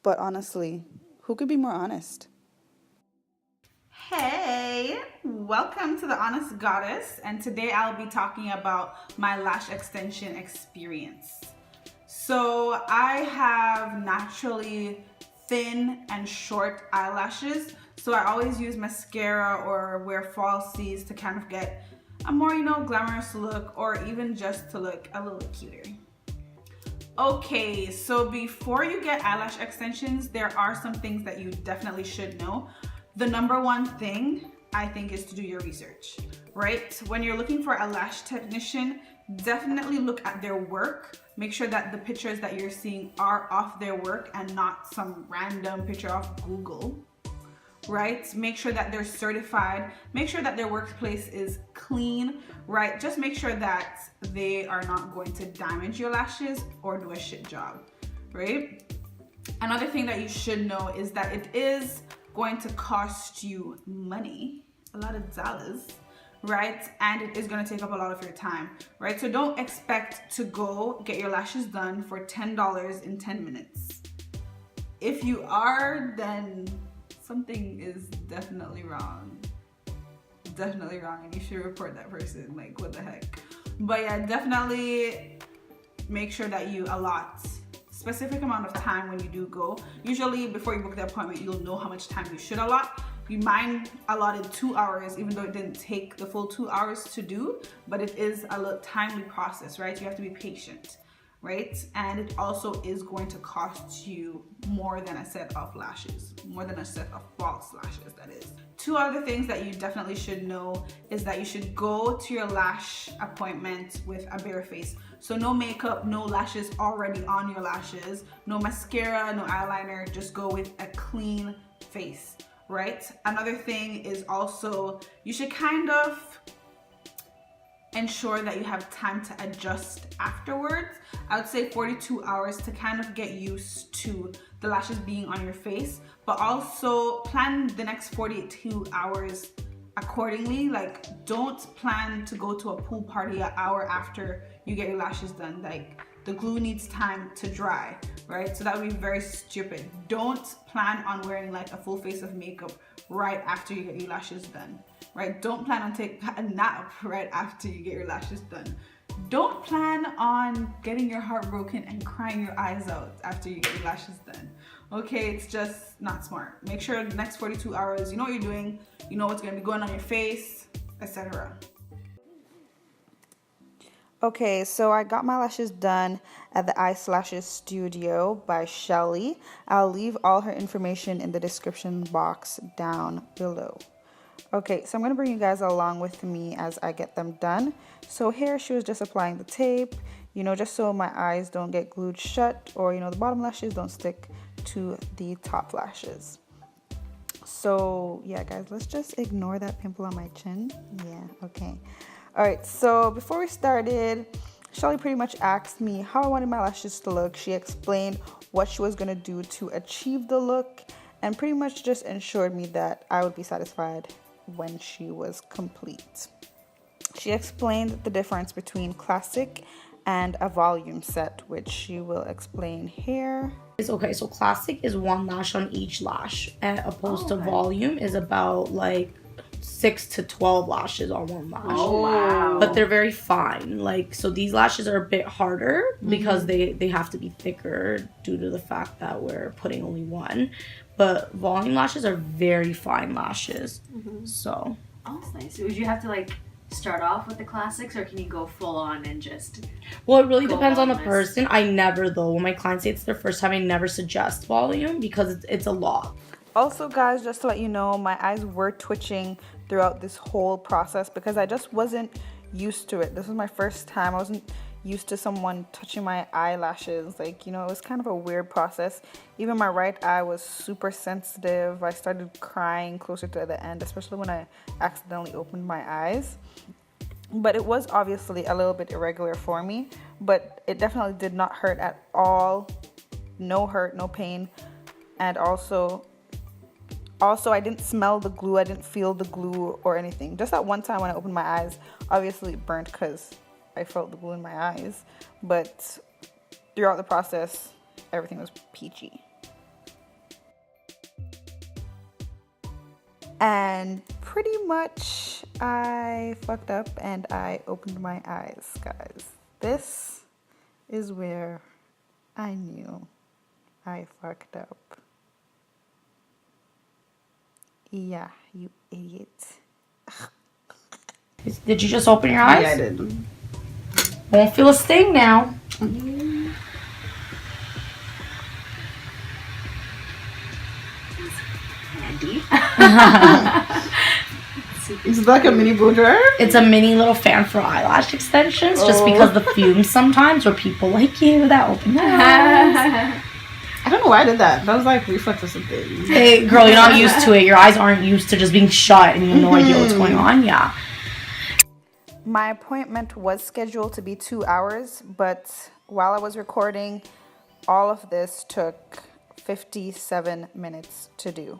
But honestly, who could be more honest? Hey, welcome to the Honest Goddess, and today I'll be talking about my lash extension experience. So I have naturally thin and short eyelashes, so I always use mascara or wear falsies to kind of get a more, glamorous look, or even just to look a little cuter. Okay, so before you get eyelash extensions, there are some things that you definitely should know. The number one thing I think is to do your research, right? When you're looking for a lash technician, definitely look at their work. Make sure that the pictures that you're seeing are off their work and not some random picture off Google, right? Make sure that they're certified. Make sure that their workplace is clean, right? Just make sure that they are not going to damage your lashes or do a shit job, right? Another thing that you should know is that it is going to cost you money, a lot of dollars, right? And it is going to take up a lot of your time, right? So don't expect to go get your lashes done for $10 in 10 minutes. If you are, then something is definitely wrong. Definitely wrong, and you should report that person. Like, what the heck? But yeah, definitely make sure that you allot specific amount of time when you do go. Usually before you book the appointment, you'll know how much time you should allot. Mine allotted 2 hours, even though it didn't take the full 2 hours to do, but it is a little timely process, right? You have to be patient, right? And it also is going to cost you more than a set of lashes, more than a set of false lashes, that is. Two other things that you definitely should know is that you should go to your lash appointment with a bare face. So no makeup, no lashes already on your lashes, no mascara, no eyeliner, just go with a clean face, right? Another thing is also you should kind of ensure that you have time to adjust afterwards. I would say 42 hours to kind of get used to the lashes being on your face, but also plan the next 42 hours accordingly. Like, don't plan to go to a pool party an hour after you get your lashes done. Like, the glue needs time to dry, right? So that would be very stupid. Don't plan on wearing like a full face of makeup right after you get your lashes done, right? Don't plan on taking a nap right after you get your lashes done. Don't plan on getting your heart broken and crying your eyes out after you get your lashes done. Okay, it's just not smart. Make sure the next 42 hours, you know what you're doing, you know what's gonna be going on your face, etc. Okay, so I got my lashes done at the Eyelashes Studio by Shelly. I'll leave all her information in the description box down below. Okay, so I'm going to bring you guys along with me as I get them done. So here she was just applying the tape, just so my eyes don't get glued shut, or, the bottom lashes don't stick to the top lashes. So yeah, guys, let's just ignore that pimple on my chin. Yeah, okay. All right, so before we started, Shelly pretty much asked me how I wanted my lashes to look. She explained what she was going to do to achieve the look, and pretty much just ensured me that I would be satisfied when she was complete. She explained the difference between classic and a volume set, which she will explain here. Okay, so classic is one lash on each lash, as opposed to volume is about like 6 to 12 lashes on one lash. Oh wow. But they're very fine. Like, so these lashes are a bit harder because they have to be thicker due to the fact that we're putting only one. But volume lashes are very fine lashes. So Oh, that's nice. Would you have to like start off with the classics, or can you go full on and just well, it really depends on the voluminous? person. I never, though, when my clients say it's their first time, I never suggest volume because it's a lot. Also, guys, just to let you know, my eyes were twitching throughout this whole process because I just wasn't used to it. This was my first time. I wasn't used to someone touching my eyelashes. Like, it was kind of a weird process. Even my right eye was super sensitive. I started crying closer to the end, especially when I accidentally opened my eyes. But it was obviously a little bit irregular for me, but it definitely did not hurt at all. No hurt, no pain. And also I didn't smell the glue. I didn't feel the glue or anything. Just that one time when I opened my eyes, obviously it burnt because I felt the glue in my eyes. But throughout the process, everything was peachy. And pretty much I fucked up and I opened my eyes, guys. This is where I knew I fucked up. Yeah, you idiot. Did you just open your eyes? Yeah, I did. Won't feel a sting now. Is it like a mini bow dryer? It's a mini little fan for eyelash extensions, just because the fumes sometimes, or people like you that open their eyes. I don't know why I did that. That was like reflex or something. Hey, girl, you're not used to it. Your eyes aren't used to just being shut and you have no idea what's going on. Yeah. My appointment was scheduled to be 2 hours, but while I was recording, all of this took 57 minutes to do.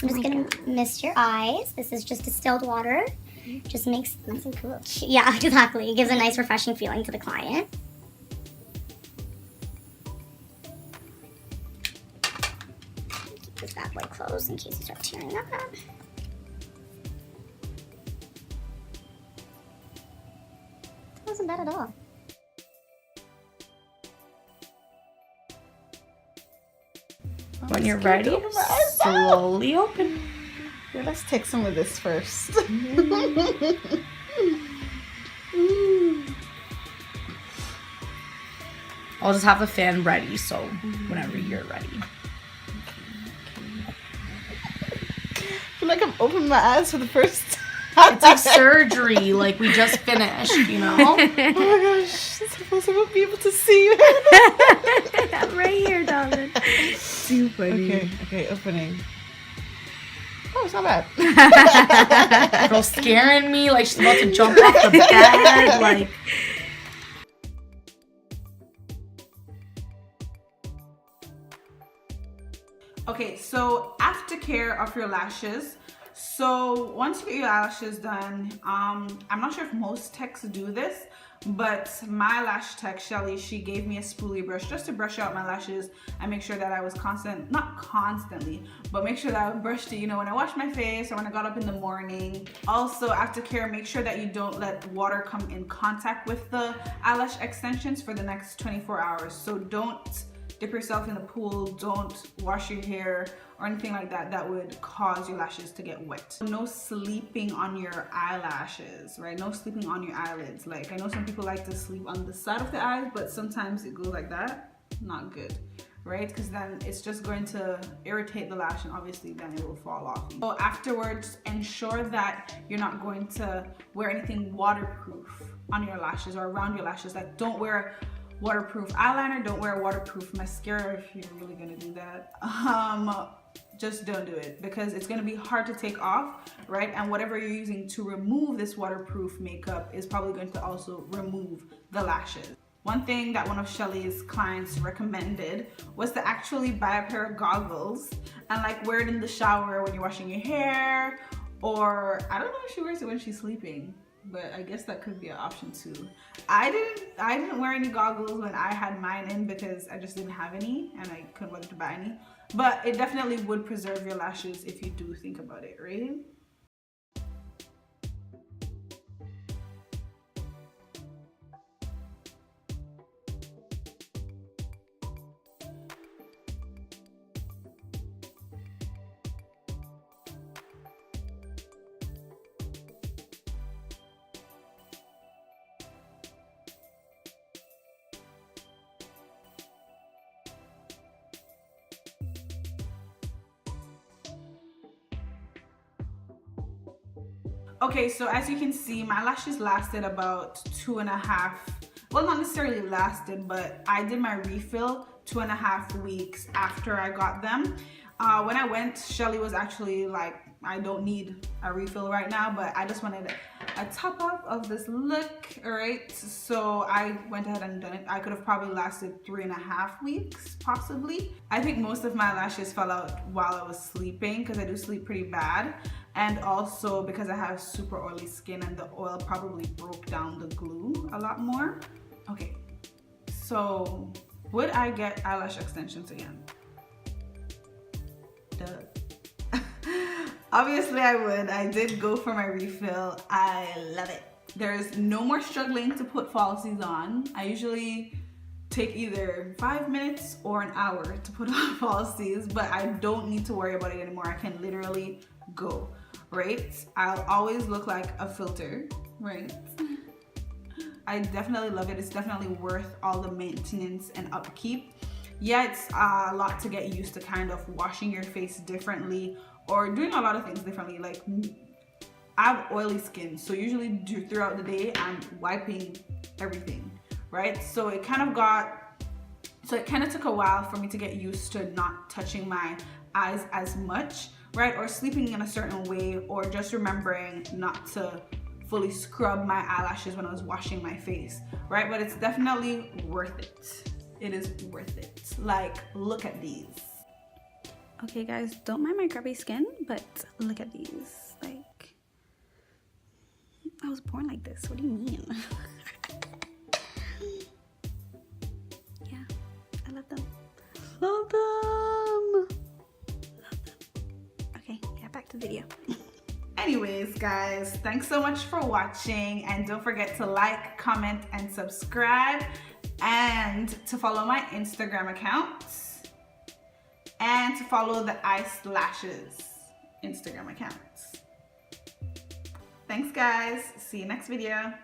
I'm just gonna mist your eyes. This is just distilled water. Just makes it nice and cool. Yeah, exactly. It gives a nice refreshing feeling to the client. Keep this bad boy closed in case you start tearing up. It wasn't bad at all. When you're ready, slowly open. Yeah, let's take some of this first. I'll just have the fan ready, so whenever you're ready. I feel like I'm opening my eyes for the first time. It's like surgery, like we just finished, you know? Oh my gosh, it's supposed to be able to see you. I'm right here, darling. Too funny. Okay, opening. Oh, it's not bad. Girl scaring me like she's about to jump off the bed, like. Okay, so aftercare of your lashes. So once you get your eyelashes done, I'm not sure if most techs do this, but my lash tech, Shelly, she gave me a spoolie brush just to brush out my lashes and make sure that I was not constantly, but make sure that I brushed it, you know, when I washed my face or when I got up in the morning. Also, aftercare, make sure that you don't let water come in contact with the eyelash extensions for the next 24 hours. So don't dip yourself in the pool, don't wash your hair or anything like that that would cause your lashes to get wet. No sleeping on your eyelashes, right? No sleeping on your eyelids. Like, I know some people like to sleep on the side of the eyes, but sometimes it goes like that. Not good, right? Because then it's just going to irritate the lash and obviously then it will fall off. So afterwards, ensure that you're not going to wear anything waterproof on your lashes or around your lashes. Like, don't wear waterproof eyeliner, don't wear waterproof mascara if you're really gonna do that. Just don't do it because it's gonna be hard to take off, right? And whatever you're using to remove this waterproof makeup is probably going to also remove the lashes. One thing that one of Shelly's clients recommended was to actually buy a pair of goggles and like wear it in the shower when you're washing your hair, or I don't know if she wears it when she's sleeping, but I guess that could be an option too. I didn't wear any goggles when I had mine in because I just didn't have any and I couldn't bother to buy any. But it definitely would preserve your lashes if you do think about it, right? Okay, so as you can see, my lashes lasted about 2.5, well, not necessarily lasted, but I did my refill 2.5 weeks after I got them. When I went, Shelly was actually like, I don't need a refill right now, but I just wanted a top up of this look, all right? So I went ahead and done it. I could have probably lasted 3.5 weeks, possibly. I think most of my lashes fell out while I was sleeping because I do sleep pretty bad. And also because I have super oily skin and the oil probably broke down the glue a lot more. Okay, so would I get eyelash extensions again? up. Obviously I would. I did go for my refill. I love it. There's no more struggling to put falsies on. I usually take either 5 minutes or an hour to put on falsies, but I don't need to worry about it anymore. I can literally go, right? I'll always look like a filter, right? I definitely love it. It's definitely worth all the maintenance and upkeep. Yeah, it's a lot to get used to, kind of washing your face differently or doing a lot of things differently. Like, I have oily skin, so usually throughout the day I'm wiping everything, right? So it kind of took a while for me to get used to not touching my eyes as much, right? Or sleeping in a certain way, or just remembering not to fully scrub my eyelashes when I was washing my face, right? But it's definitely worth it. It is worth it. Like, look at these. Okay guys, don't mind my grubby skin, but look at these. Like, I was born like this. What do you mean? Yeah, I love them. Love them. Love them. Okay, yeah, back to the video. Anyways, guys, thanks so much for watching, and don't forget to like, comment, and subscribe, and to follow my Instagram account, and to follow the Eyelashes Instagram accounts. Thanks, guys. See you next video.